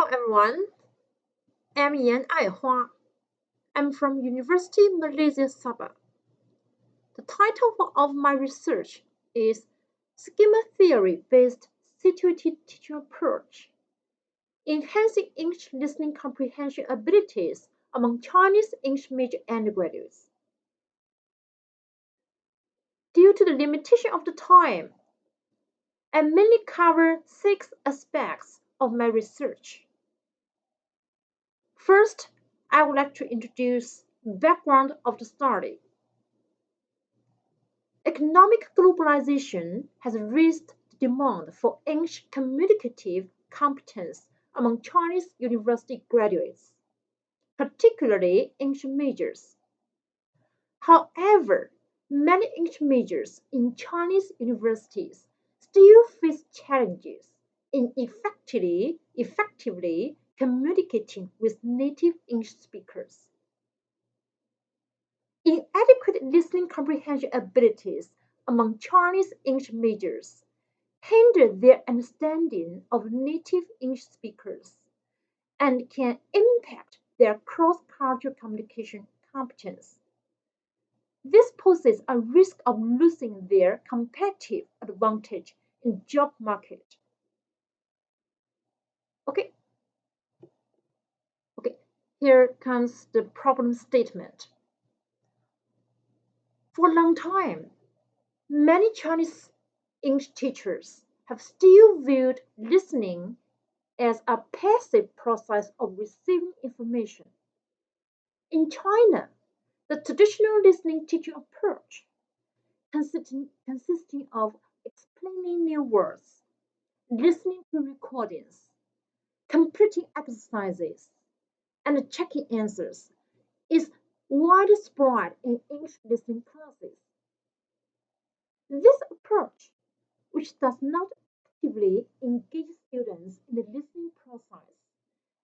Hello everyone, I'm Yan Aihua. I'm from University Malaysia Sabah. The title of my research is Schema Theory-Based Situated Teaching Approach, Enhancing English Listening Comprehension Abilities among Chinese English Major Undergraduates. Due to the limitation of the time, I mainly cover 6 aspects of my research. First, I would like to introduce the background of the study. Economic globalization has raised the demand for English communicative competence among Chinese university graduates, particularly English majors. However, many English majors in Chinese universities still face challenges in effectively communicating with native English speakers. Inadequate listening comprehension abilities among Chinese English majors hinder their understanding of native English speakers and can impact their cross-cultural communication competence. This poses a risk of losing their competitive advantage in the job market. Okay, here comes the problem statement. For a long time, many Chinese English teachers have still viewed listening as a passive process of receiving information. In China, the traditional listening teaching approach, consisting of explaining new words, listening to recordings, completing exercises, and checking answers, is widespread in English listening classes. This approach, which does not actively engage students in the listening process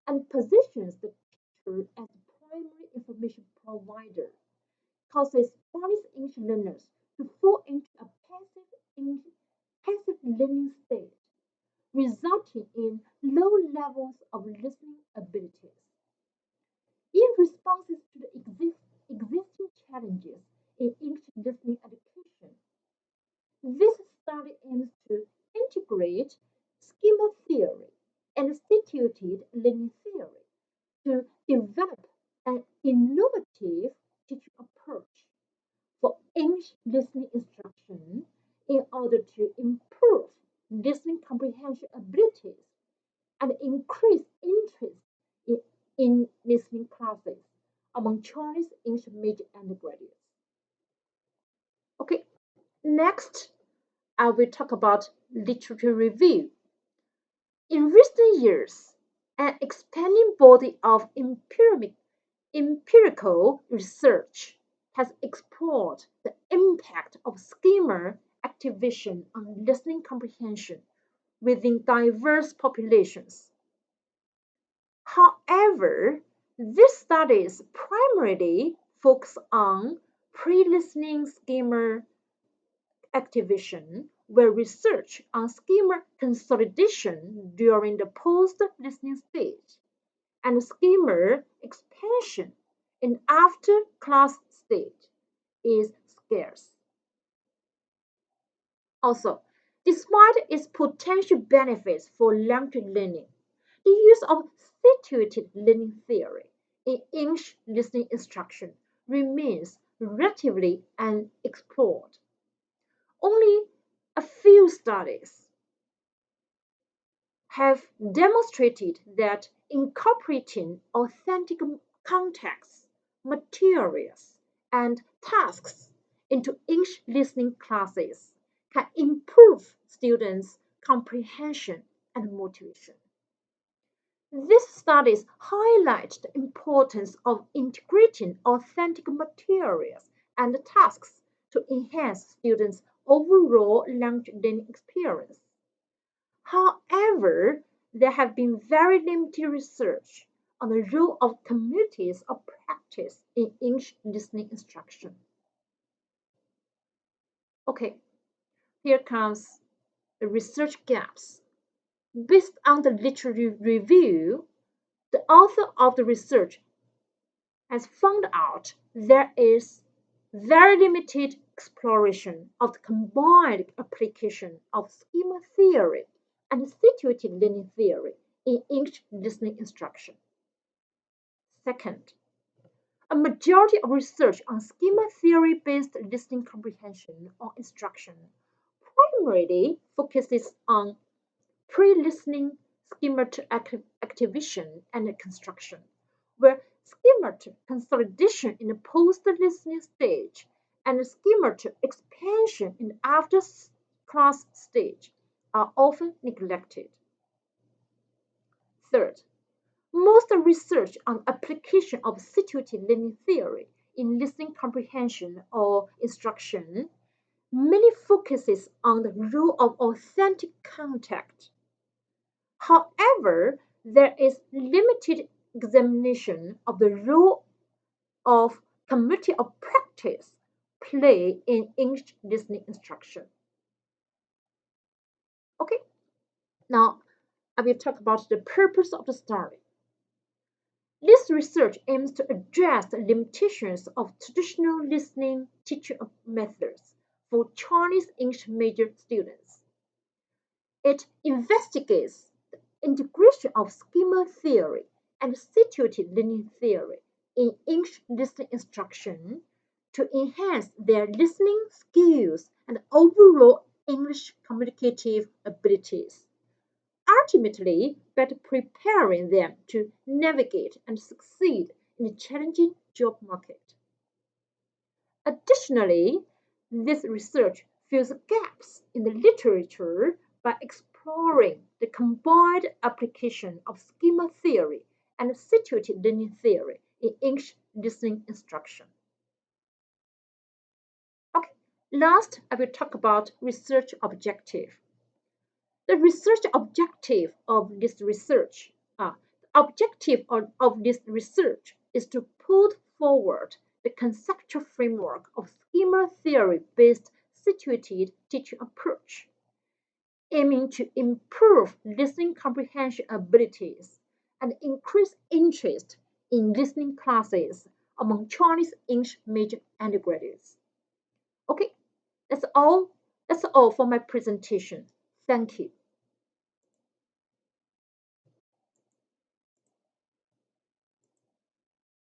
and positions the teacher as the primary information provider, causes Chinese English learners to fall into a passive learning state, resulting in low levels of listening abilities. In responses to the existing challenges in English listening education, this study aims to integrate schema theory and situated learning theory to develop an innovative teaching approach for English listening instruction in order to improve listening comprehension abilities and increase interest in listening classes among Chinese English major undergraduates. Okay, next I will talk about literature review. In recent years, an expanding body of empirical research has explored the impact of schema activation on listening comprehension within diverse populations. However, these studies primarily focus on pre-listening schema activation, where research on schema consolidation during the post-listening stage and schema expansion in after-class stage is scarce. Also, despite its potential benefits for language learning, the use of situated learning theory in English listening instruction remains relatively unexplored. Only a few studies have demonstrated that incorporating authentic contexts, materials, and tasks into English listening classes can improve students' comprehension and motivation. These studies highlight the importance of integrating authentic materials and tasks to enhance students' overall language learning experience. However, there have been very limited research on the role of communities of practice in English listening instruction. Okay, here comes the research gaps. Based on the literature review, The author of the research has found out there is very limited exploration of the combined application of schema theory and situated learning theory in English listening instruction. Second, a majority of research on schema theory-based listening comprehension or instruction primarily focuses on pre-listening schematic activation and construction, where schematic consolidation in the post-listening stage and schematic expansion in the after-class stage are often neglected. Third, most research on application of situated learning theory in listening comprehension or instruction mainly focuses on the role of authentic contact. However, there is limited examination of the role of community of practice play in English listening instruction. Okay, now I will talk about the purpose of the study. This research aims to address the limitations of traditional listening teaching methods for Chinese English major students. It investigates the integration of schema theory and situated learning theory in English listening instruction to enhance their listening skills and overall English communicative abilities, ultimately better preparing them to navigate and succeed in the challenging job market. Additionally, this research fills gaps in the literature by exploring the combined application of schema theory and situated learning theory in English listening instruction. Okay, last I will talk about research objective. The research objective of this research, the objective of this research is to put forward the conceptual framework of schema theory-based situated teaching approach, aiming to improve listening comprehension abilities and increase interest in listening classes among Chinese English major undergraduates. Okay, that's all. That's all for my presentation. Thank you.